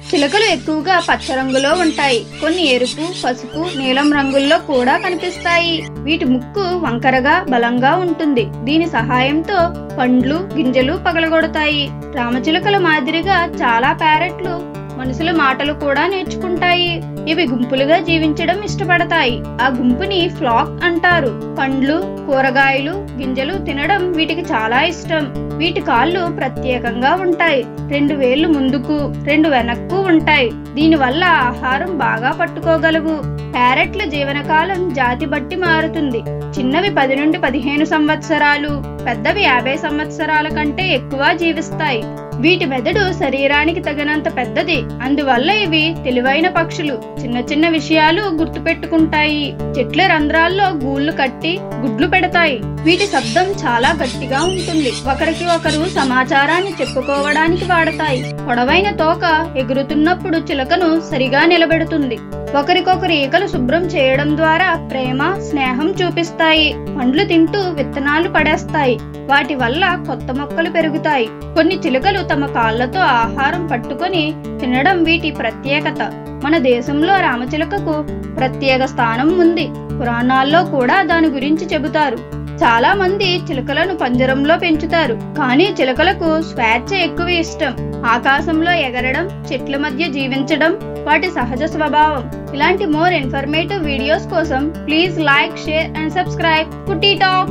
చిలకలు ఎక్కువగా పచ్చ రంగులో ఉంటాయి. కొన్ని ఎరుపు, పసుపు, నీలం రంగుల్లో కూడా కనిపిస్తాయి. వీటి ముక్కు వంకరగా బలంగా ఉంటుంది. దీని సహాయంతో పండ్లు, గింజలు పగలగొడతాయి. రామచిలుకల మాదిరిగా చాలా ప్యారెట్లు మనుషుల మాటలు కూడా నేర్చుకుంటాయి. ఇవి గుంపులుగా జీవించడం ఇష్టపడతాయి. ఆ గుంపుని ఫ్లాక్ అంటారు. పండ్లు, కూరగాయలు, గింజలు తినడం వీటికి చాలా ఇష్టం. వీటి కాళ్ళు ప్రత్యేకంగా ఉంటాయి. 2 వేళ్లు ముందుకు, 2 వెనక్కు ఉంటాయి. దీనివల్ల ఆహారం బాగా పట్టుకోగలవు. ప్యారెట్ల జీవనకాలం జాతి బట్టి మారుతుంది. చిన్నవి 10 నుండి 15 సంవత్సరాలు, పెద్దవి 50 సంవత్సరాల కంటే ఎక్కువ జీవిస్తాయి. వీటి మెదడు శరీరానికి తగినంత పెద్దది. అందువల్ల ఇవి తెలివైన పక్షులు. చిన్న చిన్న విషయాలు గుర్తుపెట్టుకుంటాయి. చెట్ల రంధ్రాల్లో గూళ్ళు కట్టి గుడ్లు పెడతాయి. వీటి శబ్దం చాలా గట్టిగా ఉంటుంది. ఒకరికి ఒకరు సమాచారాన్ని చెప్పుకోవడానికి వాడతాయి. పొడవైన తోక ఎగురుతున్నప్పుడు చిలకను సరిగా నిలబెడుతుంది. ఒకరికొకరు ఈకలు శుభ్రం చేయడం ద్వారా ప్రేమ, స్నేహం చూపిస్తాయి. పండ్లు తింటూ విత్తనాలు పడేస్తాయి. వాటి వల్ల కొత్త మొక్కలు పెరుగుతాయి. కొన్ని చిలుకలు తమ కాళ్లతో ఆహారం పట్టుకొని తినడం వీటి ప్రత్యేకత. మన దేశంలో రామచిలుకకు ప్రత్యేక స్థానం ఉంది. పురాణాల్లో కూడా దాని గురించి చెబుతారు. చాలా మంది చిలుకలను పంజరంలో పెంచుతారు. కానీ చిలుకలకు స్వేచ్ఛ ఎక్కువ ఇష్టం. ఆకాశంలో ఎగరడం, చెట్ల మధ్య జీవించడం వాటి సహజ స్వభావం. ఇలాంటి మోర్ ఇన్ఫర్మేటివ్ వీడియోస్ కోసం please like, share and subscribe కుట్టి టాక్.